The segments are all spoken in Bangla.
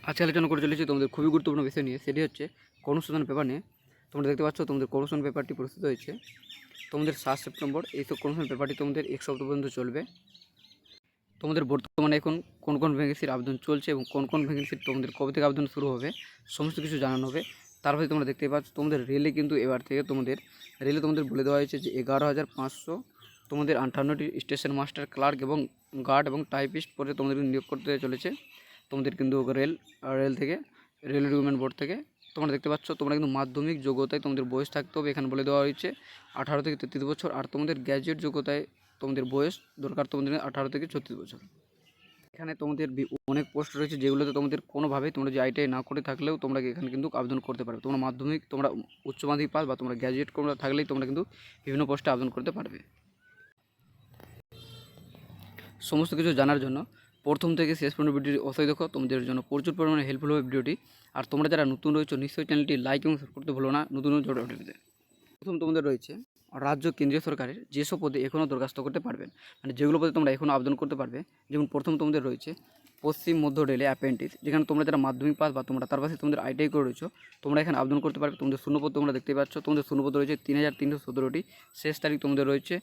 আজকে আলোচনা করে চলেছি তোমাদের খুবই গুরুত্বপূর্ণ বিষয় নিয়ে, সেটি হচ্ছে কর্মসংস্থান পেপার নিয়ে। তোমরা দেখতে পাচ্ছ তোমাদের কর্মসংস্থান পেপারটি প্রস্তুত হয়েছে তোমাদের 7 সেপ্টেম্বর। এই তো কর্মসংস্থান পেপারটি তোমাদের 1 সপ্তাহ পর্যন্ত চলবে। তোমাদের বর্তমানে এখন কোন কোন ভ্যাকেন্সির আবেদন চলছে এবং কোন কোন ভ্যাকেন্সির তোমাদের কবে থেকে আবেদন শুরু হবে সমস্ত কিছু জানানো হবে। তারপরে তোমরা দেখতে পাচ্ছ তোমাদের রেলে কিন্তু এবার থেকে তোমাদের বলে দেওয়া হয়েছে যে 11,500 তোমাদের 58টি স্টেশন মাস্টার, ক্লার্ক এবং গার্ড এবং টাইপিস্ট পরে তোমাদের নিয়োগ করতে চলেছে তোমাদের কিন্তু রেল থেকে, রেল রিক্রুটমেন্ট বোর্ড থেকে। তোমরা দেখতে পাচ্ছ তোমরা কিন্তু মাধ্যমিক যোগ্যতায় তোমাদের বয়স থাকতে হবে, এখানে বলে দেওয়া হয়েছে 18 থেকে 33 বছর। আর তোমাদের গ্র্যাজুয়েট যোগ্যতায় তোমাদের বয়স দরকার তোমাদের 18 থেকে 36 বছর। এখানে তোমাদের অনেক পোস্ট রয়েছে যেগুলোতে তোমাদের কোনোভাবেই তোমরা যে আইটিআই না করে থাকলেও তোমরা এখানে কিন্তু আবেদন করতে পারবে। তোমরা মাধ্যমিক, তোমরা উচ্চ মাধ্যমিক পাস বা তোমরা গ্র্যাজুয়েট তোমরা থাকলেই তোমরা কিন্তু বিভিন্ন পোস্টে আবেদন করতে পারবে। সমস্ত কিছু জানার জন্য প্রথম থেকে শেষ পর্যন্ত ভিডিওটি অবশ্যই দেখো, তোমাদের জন্য প্রচুর পরিমাণে হেল্পফুল হবে ভিডিওটি। আর তোমরা যারা নতুন রয়েছে নিশ্চয়ই চ্যানেলটি লাইক এবং সাবস্ক্রাইব করতে ভুলো না নতুন ভিডিওতে। প্রথম তোমাদের রয়েছে রাজ্য কেন্দ্রীয় সরকারের যেসব পদে এখনও দরখাস্ত করতে পারবেন, মানে যেগুলো পদে তোমরা এখনও আবেদন করতে পারবে। যেমন প্রথম তোমাদের রয়েছে পশ্চিম মধ্য রেলে অ্যাপ্রেন্টিস, যেখানে তোমরা যারা মাধ্যমিক পাস বা তোমরা তার পাশে তোমাদের আইটিআই করে রয়েছো তোমরা এখানে আবেদন করতে পারবে। তোমাদের শূন্যপদ তোমরা দেখতে পাচ্ছ, তোমাদের শূন্যপদ রয়েছে 3,317টি। শেষ তারিখ তোমাদের রয়েছে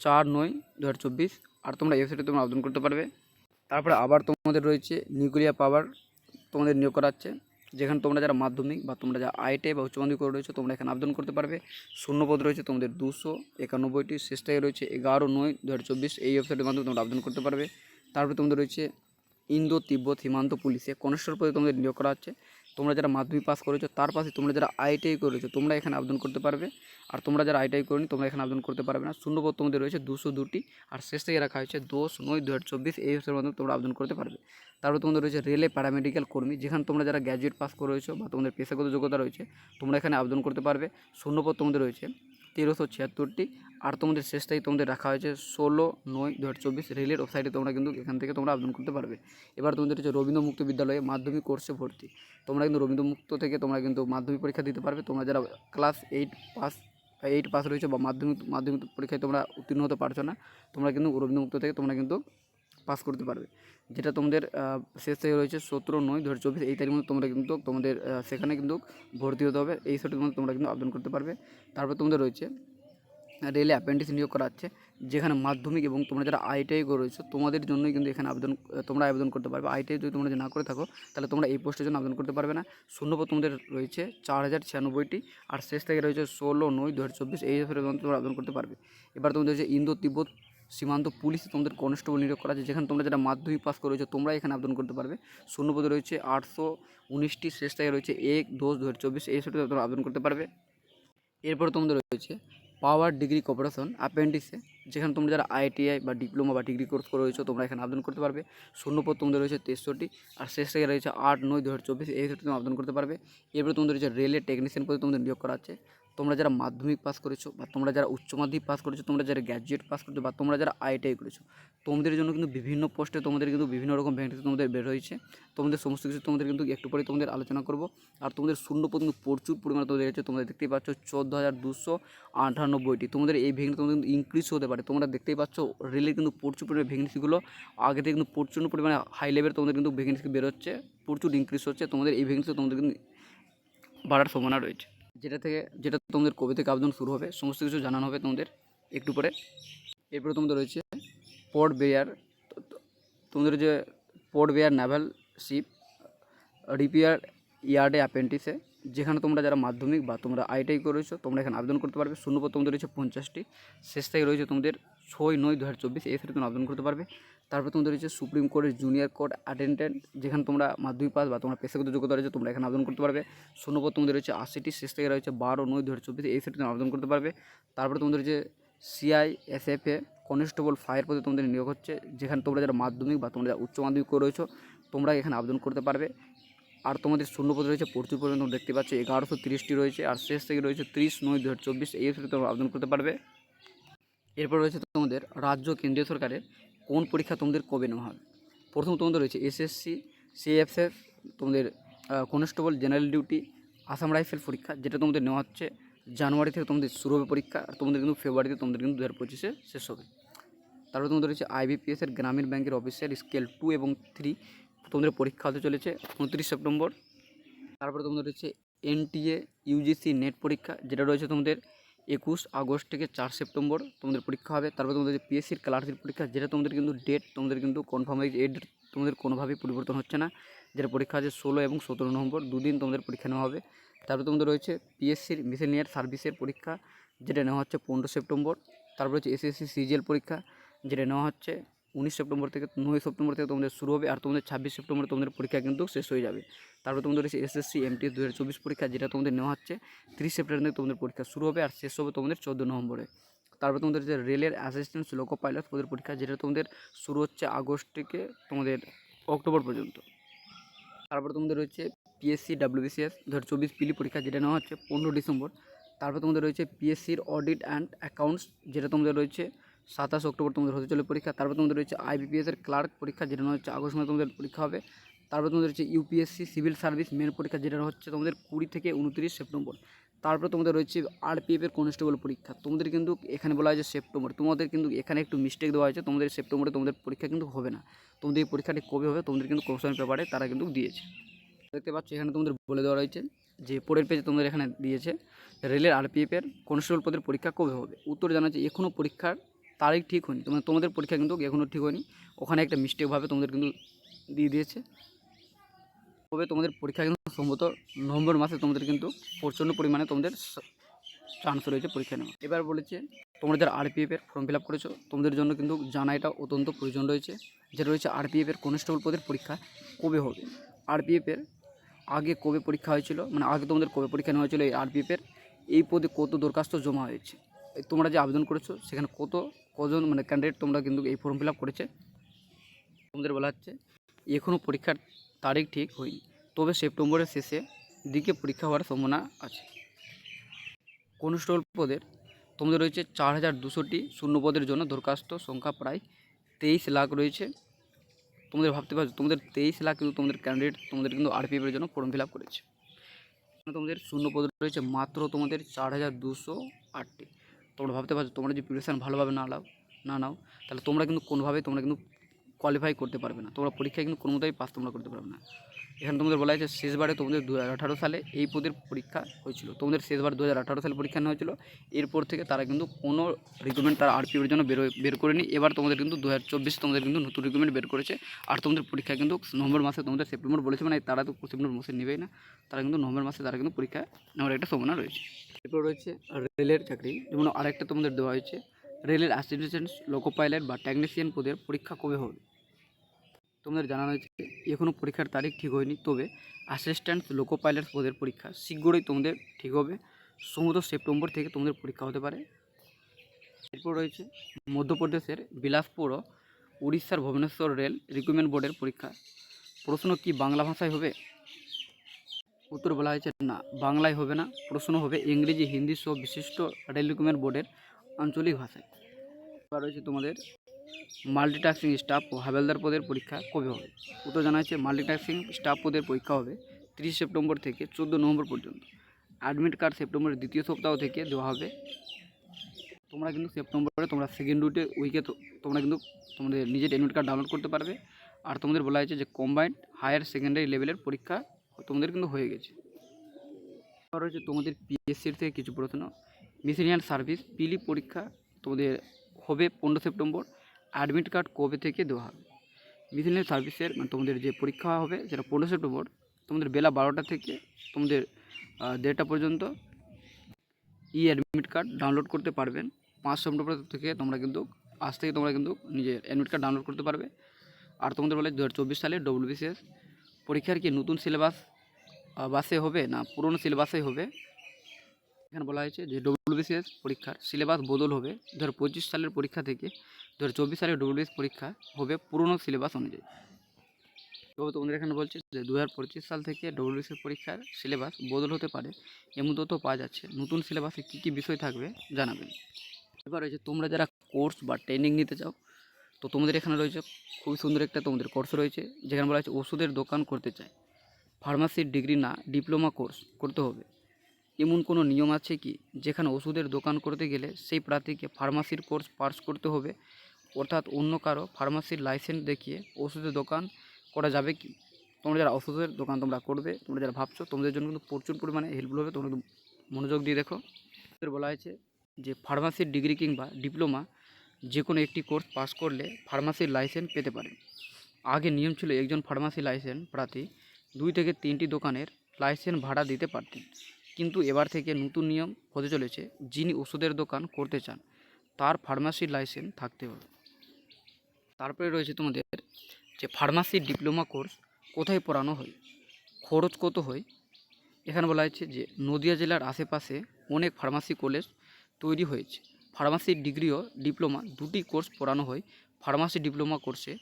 4/9/2024। আর তোমরা ওয়েবসাইটে তোমরা আবেদন করতে পারবে। তারপরে আবার তোমাদের রয়েছে নিউক্লিয়ার পাওয়ার তোমাদের নিয়োগ করাচ্ছে, যেখানে তোমরা যারা মাধ্যমিক বা তোমরা যারা আইটিআই বা উচ্চ মাধ্যমিক করে রয়েছে তোমরা এখানে আবেদন করতে পারবে। শূন্যপদ রয়েছে তোমাদের 291টি। শেষ তারিখ রয়েছে 11/9/2024। এই ওয়েবসাইটের মাধ্যমে তোমরা আবেদন করতে পারবে। তারপরে তোমাদের রয়েছে ইন্দো তিব্বত সীমান্ত পুলিশে কনস্টেবল পদে তোমাদের নিয়োগ করা হচ্ছে। তোমরা যারা মাধ্যমিক পাস করেছো তার পাশে তোমরা যারা আইটিআই করেছো তোমরা এখানে আবেদন করতে পারবে। আর তোমরা যারা আইটিআই করেনি তোমরা এখানে আবেদন করতে পারবে না। শূন্যপদ তোমাদের রয়েছে 202টি। আর শেষ থেকে রাখা হয়েছে 10/9/2024। এই ওয়েবসাইটের মাধ্যমে তোমরা আবেদন করতে পারবে। তারপর তোমাদের রয়েছে রেলে প্যারামেডিক্যাল কর্মী, যেখানে তোমরা যারা গ্র্যাজুয়েট পাস করেছো বা তোমাদের পেশাগত যোগ্যতা রয়েছে তোমরা এখানে আবেদন করতে পারবে। শূন্যপদ তোমাদের রয়েছে 1376টি। আর তোমাদের শেষ তারিখ তোমাদের রাখা হয়েছে 16/9/2024। রেলের ওয়েবসাইটে তোমরা কিন্তু এখান থেকে তোমরা আবেদন করতে পারবে। এবার তোমাদের হচ্ছে রবীন্দ্র মুক্ত বিদ্যালয়ে মাধ্যমিক কোর্সে ভর্তি। তোমরা কিন্তু রবীন্দ্র মুক্ত থেকে তোমরা কিন্তু মাধ্যমিক পরীক্ষা দিতে পারবে। তোমরা যারা ক্লাস 8 পাস রয়েছে বা মাধ্যমিক পরীক্ষায় তোমরা উত্তীর্ণ হতে পারছো না, তোমরা কিন্তু রবীন্দ্র মুক্ত থেকে তোমরা কিন্তু পাস করতে পারবে। যেটা তোমাদের শেষ তারিখ রয়েছে 17/9/2024। এই তারিখের মধ্যে তোমরা কিন্তু তোমাদের সেখানে কিন্তু ভর্তি হতে হবে। এই সঠিক মধ্যে তোমরা কিন্তু আবেদন করতে পারবে। তারপর তোমাদের রয়েছে রেলে অ্যাপ্রেন্টিস নিয়োগ করা হচ্ছে, যেখানে মাধ্যমিক এবং তোমরা যারা আইটিআই করে রয়েছো তোমাদের জন্যই কিন্তু এখানে তোমরা আবেদন করতে পারবে। আইটিআই যদি তোমরা না করে থাকো তাহলে তোমরা এই পোস্টের জন্য আবেদন করতে পারবে না। শূন্যপদ তোমাদের রয়েছে 4,096টি। আর শেষ থেকে রয়েছে 16/9/2024। এই হিসেবে তোমরা আবেদন করতে পারবে। এবার তোমাদের রয়েছে ইন্দো তিব্বত সীমান্ত পুলিশে তোমাদের কনস্টেবল নিয়োগ করা আছে, যেখানে তোমরা যারা মাধ্যমিক পাস করেছো তোমরা এখানে আবেদন করতে পারবে। শূন্যপদে রয়েছে 819টি। শেষ থেকে রয়েছে 1/10/2024। এই হিসেবে তোমরা আবেদন করতে পারবে। এরপরে তোমাদের রয়েছে পাওয়ার ডিগ্রি কর্পোরেশন অ্যাপ্রেন্টিসে, যেখানে তোমরা যারা আইটিআই বা ডিপ্লোমা বা ডিগ্রি কোর্স করে রয়েছো তোমরা এখানে আবেদন করতে পারবে। শূন্যপদ তোমাদের রয়েছে 63টি। আর শেষ থেকে রয়েছে 8/9/2024। এই ক্ষেত্রে তুমি আবেদন করতে পারবে। এরপরে তোমাদের রয়েছে রেলে টেকনিশিয়ান পদে তোমাদের নিয়োগ করা আছে। তোমরা যারা মাধ্যমিক পাস করেছো বা তোমরা যারা উচ্চ মাধ্যমিক পাস করেছো, তোমরা যারা গ্র্যাজুয়েট পাস করেছো বা তোমরা যারা আইটিআই করেছো তোমাদের জন্য কিন্তু বিভিন্ন পোস্টে তোমাদের কিন্তু বিভিন্ন রকম ভ্যাকেন্সি তোমাদের বের হয়েছে। তোমাদের সমস্ত কিছু তোমাদের কিন্তু একটু পরে তোমাদের আলোচনা করব। আর তোমাদের শূন্যপদ কিন্তু প্রচুর পরিমাণে তোমাদের রয়েছে। তোমরা দেখতেই পাচ্ছ 14,298টি। তোমাদের এই ভ্যাকেন্সি তোমাদের কিন্তু ইনক্রিজ হতে পারে। তোমরা দেখতেই পাচ্ছ রেলের কিন্তু প্রচুর পরিমাণে ভ্যাকেন্সিগুলো আগে থেকে কিন্তু প্রচুর পরিমাণে হাই লেভেল তোমাদের কিন্তু ভ্যাকেন্সি বেরোচ্ছে, প্রচুর ইনক্রিজ হচ্ছে। তোমাদের এই ভ্যাকেন্সি তোমাদের কিন্তু বাড়ার সম্ভাবনা রয়েছে, যেটা তোমাদের কবে থেকে আবেদন শুরু হবে সমস্ত কিছু জানানো হবে তোমাদের একটু পরে। এরপরে তোমাদের রয়েছে পোর্ট বেয়ার, তোমাদের যে Port Blair naval ship repair ইয়ার্ডে অ্যাপ্রেন্টিসে, যেখানে তোমরা যারা মাধ্যমিক বা তোমরা আইটিআই করেছো তোমরা এখানে আবেদন করতে পারবে। শূন্যপদ তোমাদের রয়েছে 50টি। শেষ তারিখ রয়েছে তোমাদের 6/9/2024। এই সাথে তোমরা আবেদন করতে পারবে। তারপর তোমাদের রয়েছে সুপ্রিম কোর্টের জুনিয়র কোর্ট অ্যাটেন্ডেন্ট, যেখানে তোমরা মাধ্যমিক পাস বা তোমরা পেশাগত যোগ্যতা রয়েছে তোমরা এখানে আবেদন করতে পারবে। শূন্যপদ তোমাদের রয়েছে 80টি। শেষ তারিখ রয়েছে 12/9/2024। এই সাথে তোমরা আবেদন করতে পারবে। তারপরে তোমাদের রয়েছে সিআইএসএফে কনস্টেবল ফায়ার পদে তোমাদের নিয়োগ হচ্ছে, যেখানে তোমরা যারা মাধ্যমিক বা তোমরা যারা উচ্চ মাধ্যমিক করে রয়েছো তোমরা এখানে আবেদন করতে পারবে। আর তোমাদের শূন্যপদ রয়েছে প্রচুর পরিমাণে তোমরা দেখতে পাচ্ছ 1130টি রয়েছে। আর শেষ থেকে রয়েছে 30/9/2024। এই হিসেবে তোমরা আবেদন করতে পারবে। এরপর রয়েছে তোমাদের রাজ্য কেন্দ্রীয় সরকারের কোন পরীক্ষা তোমাদের কবে নেওয়া হবে। প্রথম তোমাদের রয়েছে এসএসসি সিএফএফ তোমাদের constable general duty Assam rifle পরীক্ষা, যেটা তোমাদের নেওয়া হচ্ছে জানুয়ারি থেকে তোমাদের শুরু হবে পরীক্ষা। আর তোমাদের কিন্তু ফেব্রুয়ারিতে তোমাদের কিন্তু 2025-এ শেষ হবে। তারপর তোমাদের রয়েছে আইবিপিএসের গ্রামীণ ব্যাংকের অফিসিয়াল স্কেল 2 এবং 3 তোমাদের পরীক্ষা হতে চলেছে 29 সেপ্টেম্বর। তারপরে তোমাদের রয়েছে এনটিএ ইউজিসি নেট পরীক্ষা, যেটা রয়েছে তোমাদের 21 আগস্ট থেকে 4 সেপ্টেম্বর তোমাদের পরীক্ষা হবে। তারপরে তোমাদের পিএসসির ক্লার্কের পরীক্ষা, যেটা তোমাদের কিন্তু ডেট তোমাদের কিন্তু কনফার্ম হয়েছে, এই ডেট তোমাদের কোনোভাবেই পরিবর্তন হচ্ছে না, যেটা পরীক্ষা আছে 16 এবং 17 নভেম্বর, দুদিন তোমাদের পরীক্ষা নেওয়া হবে। তারপরে তোমাদের রয়েছে পিএসসির মিসেলিনিয়াস সার্ভিসের পরীক্ষা, যেটা নেওয়া হচ্ছে 15 সেপ্টেম্বর। তারপরে হচ্ছে এসএসসি সিজিএল পরীক্ষা, যেটা নেওয়া হচ্ছে 19 সেপ্টেম্বর থেকে 9 সেপ্টেম্বর থেকে তোমাদের শুরু হবে, আর তোমাদের 26 সেপ্টেম্বর তোমাদের পরীক্ষা কিন্তু শেষ হয়ে যাবে। তারপরে তোমাদের রয়েছে এসএসসি এমটিএস 2024 পরীক্ষা, যেটা তোমাদের নেওয়া হচ্ছে 30 সেপ্টেম্বর থেকে তোমাদের পরীক্ষা শুরু হবে আর শেষ হবে তোমাদের 14 নভেম্বরে। তারপরে তোমাদের যে রেলের অ্যাসিস্ট্যান্ট লোকো পাইলট পদের পরীক্ষা, যেটা তোমাদের শুরু হচ্ছে আগস্ট থেকে তোমাদের অক্টোবর পর্যন্ত। তারপরে তোমাদের রয়েছে পিএসসি ডাব্লিউবিসিএস 2024 পিলি পরীক্ষা, যেটা নেওয়া হচ্ছে 15 ডিসেম্বর। তারপর তোমাদের রয়েছে পিএসসির অডিট অ্যান্ড অ্যাকাউন্টস, যেটা তোমাদের রয়েছে 27 অক্টোবর তোমাদের হতে চলে পরীক্ষা। তারপর তোমাদের রয়েছে আইবিপিএসের ক্লার্ক পরীক্ষা, যেটা নেওয়া হচ্ছে আগস্ট মাসে তোমাদের পরীক্ষা হবে। তারপর তোমাদের রয়েছে ইউপিএসসি সিভিল সার্ভিস মেন পরীক্ষা, যেটা হচ্ছে তোমাদের 20 থেকে 29 সেপ্টেম্বর। তারপর তোমাদের রয়েছে আরপিএফের কনস্টেবল পরীক্ষা, তোমাদের কিন্তু এখানে বলা হয়েছে সেপ্টেম্বর, তোমাদের কিন্তু এখানে একটু মিস্টেক দেওয়া হয়েছে, তোমাদের সেপ্টেম্বরে তোমাদের পরীক্ষা কিন্তু হবে না। তোমাদের এই পরীক্ষাটি কবে হবে তোমাদের কিন্তু কোশ্চেন পেপারে তারা কিন্তু দিয়েছে, দেখতে পাচ্ছ এখানে তোমাদের বলে দেওয়া রয়েছে যে পরের পেজে তোমাদের এখানে দিয়েছে রেলের আরপিএফের কনস্টেবল পদের পরীক্ষা কবে হবে। উত্তর জানা যাচ্ছে এখনও পরীক্ষার তারিখ ঠিক হয়নি, তোমাদের পরীক্ষা কিন্তু এখনও ঠিক হয়নি, ওখানে একটা মিস্টেকভাবে তোমাদের কিন্তু দিয়ে দিয়েছে। তবে তোমাদের পরীক্ষা কিন্তু সম্ভবত নভেম্বর মাসে তোমাদের কিন্তু প্রচণ্ড পরিমাণে তোমাদের চান্স রয়েছে পরীক্ষা নেওয়া। এবার বলেছে তোমরা যারা আরপিএফের ফর্ম ফিল আপ করেছো তোমাদের জন্য কিন্তু জানা এটা অত্যন্ত প্রয়োজন রয়েছে, যেটা রয়েছে আরপিএফের কনস্টেবল পদের পরীক্ষা কবে হবে। আরপিএফের আগে কবে পরীক্ষা হয়েছিল, মানে আগে তোমাদের কবে পরীক্ষা নেওয়া হয়েছিল এই আরপিএফের, এই পদে কত দরখাস্ত জমা হয়েছে, তোমরা যে আবেদন করেছো সেখানে কজন মানে ক্যান্ডিডেট তোমরা কিন্তু এই ফর্ম ফিল আপ করেছে। তোমাদের বলা হচ্ছে এখনও পরীক্ষার তারিখ ঠিক হয়নি, তবে সেপ্টেম্বরের শেষে দিকে পরীক্ষা হওয়ার সম্ভাবনা আছে। কনস্টেবল পদের তোমাদের রয়েছে 4200টি শূন্য পদের জন্য দরখাস্ত সংখ্যা প্রায় 23 লাখ রয়েছে। তোমাদের ভাবতে পারছো তোমাদের 23 লাখ কিন্তু তোমাদের ক্যান্ডিডেট তোমাদের কিন্তু আরপিএফের জন্য ফর্ম ফিল আপ করেছে। তোমাদের শূন্য পদ রয়েছে মাত্র তোমাদের 4208টি। তোমরা ভাবতে পারছো তোমরা যদি প্রিপারেশান ভালোভাবে না নাও তাহলে তোমরা কিন্তু কোনোভাবেই তোমরা কিন্তু কোয়ালিফাই করতে পারবে না, তোমরা পরীক্ষায় কিন্তু কোনো মতেই পাস তোমরা করতে পারবে না। এখানে তোমাদের বলা হয়েছে শেষবারে তোমাদের 2018 সালে এই পদের পরীক্ষা হয়েছিল, তোমাদের শেষবার 2018 সালে পরীক্ষা নেওয়া হয়েছিল, এরপর থেকে তারা কিন্তু কোনো রিক্রুটমেন্ট তারা আরপিএফের জন্য বের করেনি। এবার তোমাদের কিন্তু 2024 তোমাদের কিন্তু নতুন রিক্রুটমেন্ট বের করেছে, আর তোমাদের পরীক্ষা কিন্তু নভেম্বর মাসে তোমাদের সেপ্টেম্বর বলেছে, মানে তারা তো সেপ্টেম্বর মাসে নেবেই না, তারা কিন্তু নভেম্বর মাসে তারা কিন্তু পরীক্ষা নেওয়ার একটা সম্ভাবনা রয়েছে। এরপর রয়েছে রেলের চাকরি, যেমন আরেকটা তোমাদের দেওয়া হয়েছে রেলের অ্যাসিস্ট্যান্ট লোকো পাইলট বা টেকনিশিয়ান পদের পরীক্ষা কবে হবে। তোমাদের জানানো হয়েছে এখনও পরীক্ষার তারিখ ঠিক হয়নি, তবে অ্যাসিস্ট্যান্ট লোকো পাইলট পদের পরীক্ষা শীঘ্রই তোমাদের ঠিক হবে, সম্ভবত সেপ্টেম্বর থেকে তোমাদের পরীক্ষা হতে পারে। এরপর রয়েছে মধ্যপ্রদেশের বিলাসপুর ও উড়িষ্যার ভুবনেশ্বর রেল রিক্রুটমেন্ট বোর্ডের পরীক্ষা, প্রশ্ন কি বাংলা ভাষায় হবে। উত্তর বলা হয়েছে না, বাংলায় হবে না, প্রশ্ন হবে ইংরেজি হিন্দি সহ বিশিষ্ট রেল রিক্রুটমেন্ট বোর্ডের আঞ্চলিক ভাষায়। এবার রয়েছে তোমাদের মাল্টিটাস্কিং স্টাফ ও হাবেলদার পদের পরীক্ষা কবে হবে। উত্তর জানা যাচ্ছে মাল্টিটাস্কিং স্টাফ পদের পরীক্ষা হবে 30 সেপ্টেম্বর থেকে 14 নভেম্বর পর্যন্ত। অ্যাডমিট কার্ড সেপ্টেম্বরের দ্বিতীয় সপ্তাহ থেকে দেওয়া হবে। তোমরা কিন্তু সেপ্টেম্বরে তোমরা সেকেন্ড উইকে তোমরা কিন্তু তোমাদের নিজের অ্যাডমিট কার্ড ডাউনলোড করতে পারবে। আর তোমাদের বলা হয়েছে যে কম্বাইন্ড হায়ার সেকেন্ডারি লেভেলের পরীক্ষা তোমাদের কিন্তু হয়ে গেছে। এবার রয়েছে তোমাদের পিএসসির থেকে কিছু প্রশ্ন। মিসেলিনিয়াস সার্ভিস পিলি পরীক্ষা তোমাদের হবে 15 সেপ্টেম্বর, অ্যাডমিট কার্ড কবে থেকে দেওয়া হবে। মিসেলিনিয়াস সার্ভিসের মানে তোমাদের যে পরীক্ষা হবে সেটা 15 সেপ্টেম্বর, তোমাদের বেলা 12টা থেকে তোমাদের 1:30টা পর্যন্ত অ্যাডমিট কার্ড ডাউনলোড করতে পারবেন। 5 সেপ্টেম্বর থেকে তোমরা কিন্তু আজ থেকে তোমরা কিন্তু নিজের অ্যাডমিট কার্ড ডাউনলোড করতে পারবে। আর তোমাদের বলে 2024 সালে ডব্লিউবিসিএস পরীক্ষার কি নতুন সিলেবাস বাসে হবে না পুরনো সিলেবাসেই হবে। এখানে বলা হয়েছে যে ডব্লিউবিসিএস পরীক্ষার সিলেবাস বদল হবে, 2025 সালের পরীক্ষা থেকে 2024 সালের ডব্লিউবিসিএস পরীক্ষা হবে পুরনো সিলেবাস অনুযায়ী। তবে তোমাদের এখানে বলছে যে 2025 সাল থেকে ডব্লিউবিসিএস পরীক্ষার সিলেবাস বদল হতে পারে, এমন তথ্য পাওয়া যাচ্ছে। নতুন সিলেবাসে কী কী বিষয় থাকবে জানাবেন। এবার রয়েছে তোমরা যারা কোর্স বা ট্রেনিং নিতে চাও, তো তোমাদের এখানে রয়েছে খুবই সুন্দর একটা তোমাদের কোর্স রয়েছে, যেখানে বলা হচ্ছে ওষুধের দোকান করতে চায়, ফার্মাসির ডিগ্রি না ডিপ্লোমা কোর্স করতে হবে। এমন কোনো নিয়ম আছে কি যেখানে ওষুধের দোকান করতে গেলে সেই প্রার্থীকে ফার্মাসির কোর্স পাস করতে হবে, অর্থাৎ অন্য কারো ফার্মাসির লাইসেন্স দেখিয়ে ওষুধের দোকান করা যাবে কি। তোমরা যারা ওষুধের দোকান তোমরা করবে, তোমরা যারা ভাবছো, তোমাদের জন্য কিন্তু প্রচুর পরিমাণে হেল্পফুল হবে। তোমরা কিন্তু মনোযোগ দিয়ে দেখো। বলা হয়েছে যে ফার্মাসির ডিগ্রি কিংবা ডিপ্লোমা যে কোনো একটি কোর্স পাস করলে ফার্মাসির লাইসেন্স পেতে পারেন। আগে নিয়ম ছিল একজন ফার্মাসি লাইসেন্স প্রার্থী 2 থেকে 3টি দোকানের লাইসেন্স ভাড়া দিতে পারতেন, কিন্তু এবার থেকে নতুন নিয়ম হতে চলেছে যিনি ওষুধের দোকান করতে চান তার ফার্মাসির লাইসেন্স থাকতে হবে। তারপরে রয়েছে তোমাদের যে ফার্মাসির ডিপ্লোমা কোর্স কোথায় পড়ানো হয়, খরচ কত হয়। এখানে বলা হয়েছে যে নদিয়া জেলার আশেপাশে অনেক ফার্মাসি কলেজ তৈরি হয়েছে। ফার্মাসির ডিগ্রি ও ডিপ্লোমা দুটি কোর্স পড়ানো হয়। ফার্মাসি ডিপ্লোমা কোর্সে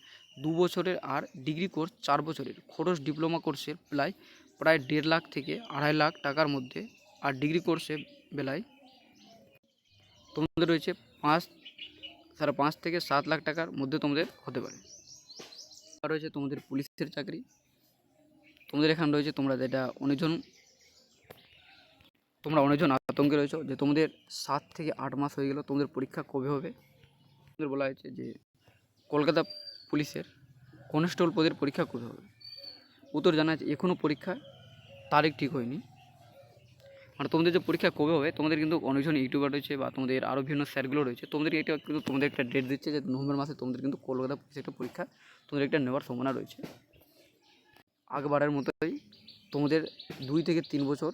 2 বছরের আর ডিগ্রি কোর্স 4 বছরের। খরচ ডিপ্লোমা কোর্সের প্রায় 1.5 লাখ থেকে 2.5 লাখ টাকার মধ্যে, আর ডিগ্রি কোর্সে বেলায় তোমাদের রয়েছে 5.5 থেকে 7 লাখ টাকার মধ্যে তোমাদের হতে পারে। আর রয়েছে তোমাদের পুলিশের চাকরি। তোমাদের এখানে রয়েছে তোমরা অনেকজন আতঙ্কে রয়েছে যে তোমাদের 7 থেকে 8 মাস হয়ে গেল, তোমাদের পরীক্ষা কবে হবে। তোমাদের বলা হয়েছে যে কলকাতা পুলিশের কনস্টেবল পদের পরীক্ষা কবে হবে। উত্তর জানা আছে এখনও পরীক্ষা তারিখ ঠিক হয়নি। মানে তোমাদের যে পরীক্ষা কবে হবে, তোমাদের কিন্তু অনেকজন ইউটিউবার রয়েছে বা তোমাদের আরও বিভিন্ন স্যারগুলো রয়েছে, তোমাদেরকে এটা কিন্তু তোমাদের একটা ডেট দিচ্ছে যে নভেম্বর মাসে তোমাদের কিন্তু কলকাতা পুলিশের একটা পরীক্ষা তোমাদের একটা নেওয়ার সম্ভাবনা রয়েছে। আগবারের মতোই তোমাদের 2 থেকে 3 বছর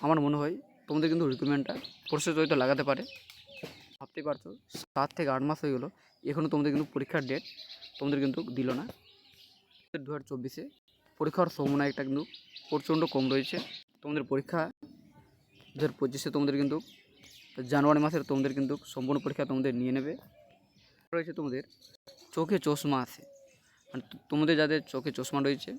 আমার মনে হয় তোমাদের কিন্তু রিক্রুটমেন্টটা প্রসেস হয়তো লাগাতে পারে। ভাবতেই পারছো 7 থেকে 8 মাস হয়ে গেলো, এখনও তোমাদের কিন্তু পরীক্ষার ডেট তোমাদের কিন্তু দিল না। 2024-এ পরীক্ষার সম্ভাবনা একটা কিন্তু প্রচণ্ড কম রয়েছে। তোমাদের পরীক্ষা 2025-এ তোমাদের কিন্তু জানুয়ারি মাসের তোমাদের কিন্তু সম্পূর্ণ পরীক্ষা তোমাদের নিয়ে নেবে। রয়েছে তোমাদের চোখে চশমা আছে, মানে তোমাদের যাদের চোখে চশমা রয়েছে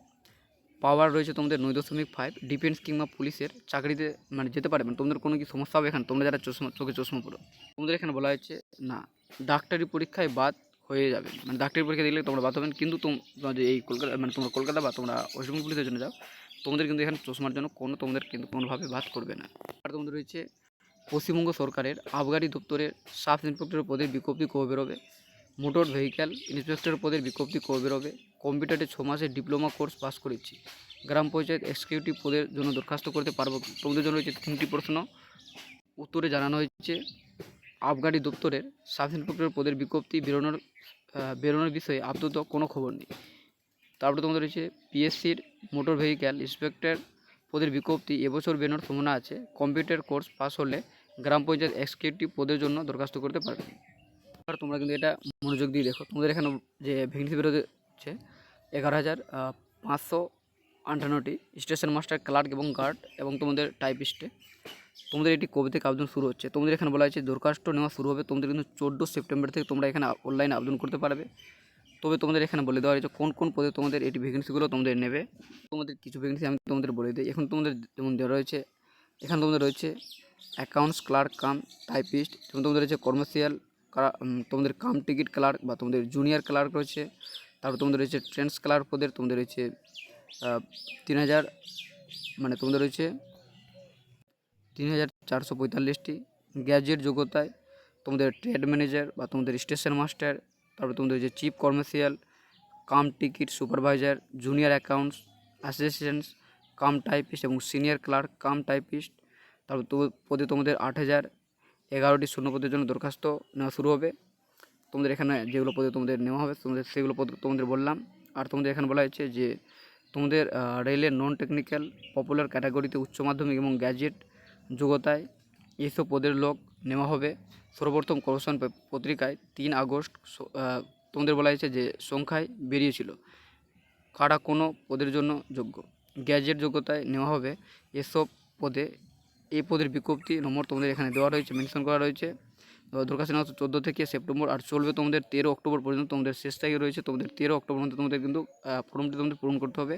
পাওয়ার রয়েছে তোমাদের 9.5 ডিফেন্স কিংবা পুলিশের চাকরিতে মানে যেতে পারে। মানে তোমাদের কোনো কি সমস্যা হবে এখানে, তোমরা যারা চোখে চশমা পড়ো। তোমাদের এখানে বলা হয়েছে না, ডাক্তারি পরীক্ষায় বাদ হয়ে যাবে, মানে ডাক্তারি পরীক্ষা দিলে তোমরা বাদ হবেন। কিন্তু তোমরা যে এই কলকাতা মানে তোমরা কলকাতা বা তোমরা ওয়েস্ট বেঙ্গল পুলিশের জন্য যাও, তোমাদের কিন্তু এখানে চশমার জন্য তোমাদের কিন্তু কোনোভাবে বাদ করবে না। আর তোমাদের রয়েছে পশ্চিমবঙ্গ সরকারের আবগারি দপ্তরের সাব ইন্সপেক্টরের পদের বিজ্ঞপ্তি কবে বেরোবে। মোটর ভেহিক্যাল ইন্সপেক্টর পদের বিজ্ঞপ্তি কবে বেরোবে। কম্পিউটারে 6 মাসের ডিপ্লোমা কোর্স পাস করেছি, গ্রাম পঞ্চায়েত এক্সিকিউটিভ পদের জন্য দরখাস্ত করতে পারবো কি। তোমাদের জন্য রয়েছে 3টি প্রশ্ন। উত্তরে জানানো হয়েছে আবগারি দপ্তরের সাব ইন্সপেক্টর পদের বিজ্ঞপ্তি বেরোনোর বিষয়ে আপাতত কোনো খবর নেই। তারপরে তোমাদের রয়েছে পিএসসির মোটর ভেহিক্যাল ইন্সপেক্টর পদের বিজ্ঞপ্তি এবছর বেরোনোর সম্ভাবনা আছে। কম্পিউটার কোর্স পাস হলে গ্রাম পঞ্চায়েত এক্সিকিউটিভ পদের জন্য দরখাস্ত করতে পারবে। আর তোমরা কিন্তু এটা মনোযোগ দিয়ে দেখো, তোমাদের এখানে যে ভ্যাকেন্সি বেরোচ্ছে 11,558টি স্টেশন মাস্টার, ক্লার্ক এবং গার্ড এবং তোমাদের টাইপিস্টে। তোমাদের এটি কবে থেকে আবেদন শুরু হচ্ছে, তোমাদের এখানে বলা হয়েছে দরখাস্ত নেওয়া শুরু হবে তোমাদের কিন্তু 14 সেপ্টেম্বর থেকে তোমরা এখানে অনলাইনে আবেদন করতে পারবে। তবে তোমাদের এখানে বলে দেওয়া হয়েছে কোন কোন পদে তোমাদের এটি ভ্যাকেন্সিগুলো তোমাদের নেবে। তোমাদের কিছু ভ্যাকেন্সি আমি তোমাদের বলে দিই। এখন তোমাদের যেমন দেওয়া রয়েছে, এখানে তোমাদের রয়েছে অ্যাকাউন্টস ক্লার্ক কাম টাইপিস্ট, যেমন তোমাদের রয়েছে কমার্শিয়াল, তোমাদের কাম টিকিট ক্লার্ক বা তোমাদের জুনিয়র ক্লার্ক রয়েছে। তারপর তোমাদের রয়েছে ট্রেন্স ক্লার্ক পদের তোমাদের রয়েছে 3000, মানে তোমাদের রয়েছে 3445টি। গ্র্যাজুয়েট যোগ্যতায় তোমাদের ট্রেড ম্যানেজার বা তোমাদের স্টেশন মাস্টার, তারপর তোমাদের রয়েছে chief commercial cum ticket supervisor, junior accounts assistants cum typist এবং সিনিয়র ক্লার্ক কাম টাইপিস্ট। তারপর পদে তোমাদের 8011টি শূন্যপদের জন্য দরখাস্ত নেওয়া শুরু হবে। তোমাদের এখানে যেগুলো পদে তোমাদের নেওয়া হবে তোমাদের সেগুলো পদ তোমাদের বললাম। আর তোমাদের এখানে বলা হয়েছে যে তোমাদের রেলের নন টেকনিক্যাল পপুলার ক্যাটাগরিতে উচ্চ মাধ্যমিক এবং গ্র্যাজুয়েট যোগ্যতায় এইসব পদের লোক নেওয়া হবে। সর্বপ্রথম কমিশন পত্রিকায় 3 আগস্ট তোমাদের বলা হয়েছে যে সংখ্যায় বেরিয়েছিল কারা কোনো পদের জন্য যোগ্য। গ্র্যাজুয়েট যোগ্যতায় নেওয়া হবে এসব পদে। এই পদের বিজ্ঞপ্তি নম্বর তোমাদের এখানে দেওয়া রয়েছে, মেনশন করা রয়েছে। দরখাস্ত নেওয়া 14 থেকে সেপ্টেম্বর আর চলবে তোমাদের 13 অক্টোবর পর্যন্ত। তোমাদের শেষ তারিখ রয়েছে তোমাদের 13 অক্টোবর পর্যন্ত। তোমাদের কিন্তু ফর্মটি তোমাদের পূরণ করতে হবে।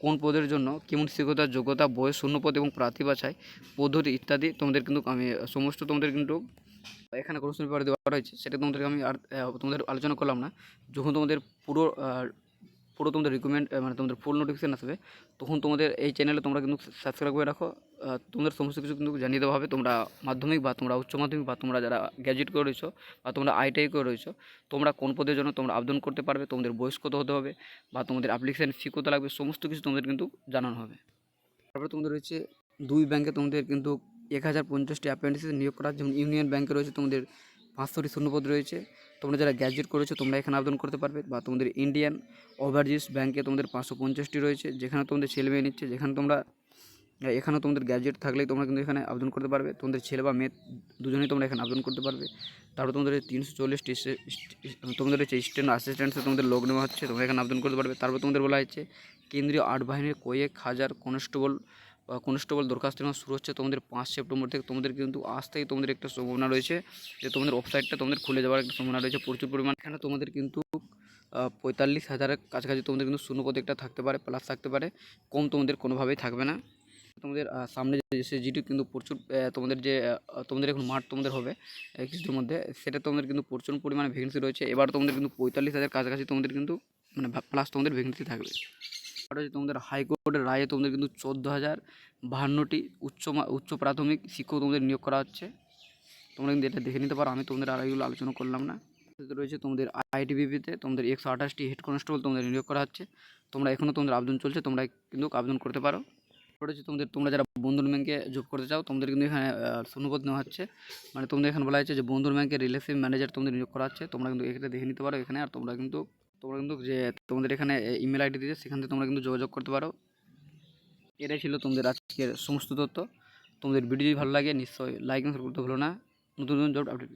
কোন পদের জন্য কেমন শিক্ষকতার যোগ্যতা, বয়স, শূন্যপদ এবং প্রার্থী বাছাই পদ্ধতি ইত্যাদি তোমাদের কিন্তু আমি সমস্ত তোমাদের কিন্তু এখানে কোশ্চেন পেপারে দেওয়া রয়েছে, সেটা তোমাদেরকে আমি আর তোমাদের আলোচনা করলাম না। যখন তোমাদের পুরো পুরো তোমাদের রিকমেন্ড মানে তোমাদের ফুল নোটিফিকেশান আসবে, তখন তোমাদের এই চ্যানেলে তোমরা কিন্তু সাবস্ক্রাইব করে রাখো। তোমাদের সমস্ত কিছু কিন্তু জানিয়ে দেওয়া হবে। তোমরা মাধ্যমিক বা তোমরা উচ্চ মাধ্যমিক বা তোমরা যারা গ্র্যাজুয়েট করে রয়েছো বা তোমরা আইটিআই করে রয়েছো, তোমরা কোন পদের জন্য তোমরা আবেদন করতে পারবে, তোমাদের বয়স কত হতে হবে বা তোমাদের অ্যাপ্লিকেশান ফি কত লাগবে, সমস্ত কিছু তোমাদের কিন্তু জানানো হবে। তারপরে তোমাদের রয়েছে 2 ব্যাংকে তোমাদের কিন্তু 1050টি অ্যাপ্রেন্টিস নিয়োগ করা, যেমন ইউনিয়ন ব্যাংকে রয়েছে তোমাদের 500টি শূন্যপদ রয়েছে। তোমরা যারা গ্র্যাজুয়েট করেছো তোমরা এখানে আবেদন করতে পারবে। বা তোমাদের ইন্ডিয়ান ওভারজিস ব্যাংকে তোমাদের 550টি রয়েছে, যেখানে তোমাদের ছেলে মেয়ে নিচ্ছে, যেখানে তোমরা এখানে তোমাদের গ্র্যাজুয়েট থাকলেই তোমরা কিন্তু এখানে আবেদন করতে পারবে। তোমাদের ছেলে বা মেয়ে দুজনেই তোমরা এখানে আবেদন করতে পারবে। তারপর তোমাদের 340টি তোমাদের হচ্ছে স্ট্যান্ড অ্যাসিস্ট্যান্টসে তোমাদের লোক নেওয়া হচ্ছে, তোমরা এখানে আবেদন করতে পারবে। তারপর তোমাদের বলা হচ্ছে কেন্দ্রীয় আর্ট বাহিনীর কয়েক হাজার কনস্টেবল দরখাস্ত নেওয়া শুরু হচ্ছে তোমাদের 5 সেপ্টেম্বর থেকে। তোমাদের কিন্তু আজ থেকে তোমাদের একটা সম্ভাবনা রয়েছে যে তোমাদের ওয়েবসাইটটা তোমাদের খুলে যাওয়ার একটা সম্ভাবনা রয়েছে প্রচুর পরিমাণ। এখানে তোমাদের কিন্তু 45,000-এর কাছাকাছি তোমাদের কিন্তু শূন্যপদ একটা থাকতে পারে, প্লাস থাকতে পারে, কম তোমাদের কোনোভাবেই থাকবে না। তোমাদের সামনে যে যেটি কিন্তু প্রচুর তোমাদের এখন মাঠ তোমাদের হবে কিছুদিনের মধ্যে, সেটা তোমাদের কিন্তু প্রচুর পরিমাণে ভ্যাকেন্সি রয়েছে। এবার তোমাদের কিন্তু 45,000 কাছাকাছি তোমাদের কিন্তু মানে প্লাস তোমাদের ভ্যাকেন্সি থাকবে। আর হচ্ছে তোমাদের হাইকোর্টের রায়ে তোমাদের কিন্তু 14,052টি উচ্চ প্রাথমিক শিক্ষক তোমাদের নিয়োগ করা হচ্ছে। তোমরা কিন্তু এটা দেখে নিতে পারো, আমি তোমাদের আর এগুলো আলোচনা করলাম না। রয়েছে তোমাদের আইটিবিপিতে তোমাদের 128টি হেড কনস্টেবল তোমাদের নিয়োগ করা হচ্ছে। তোমরা এখনও তোমাদের আবেদন চলছে, তোমরা কিন্তু আবেদন করতে পারো। হচ্ছে তোমরা যারা বন্ধন ব্যাংকে যোগ করতে চাও, তোমাদের কিন্তু এখানে শূন্যপদ নেওয়া হচ্ছে। মানে তোমাদের এখানে বলা হচ্ছে যে বন্ধন ব্যাংকের রিলেশন ম্যানেজার তোমাদের নিয়োগ করা হচ্ছে। তোমরা কিন্তু এখানে দেখে নিতে পারো এখানে। আর তোমরা কিন্তু যে তোমাদের এখানে ইমেল আইডি দিয়েছে, সেখান থেকে তোমরা কিন্তু যোগাযোগ করতে পারো। এটাই ছিল তোমাদের আজকের সমস্ত তথ্য। তোমাদের ভিডিও যদি ভালো লাগে নিশ্চয়ই লাইক এবং শেয়ার করতে ভুলো না। নতুন জব আপডেট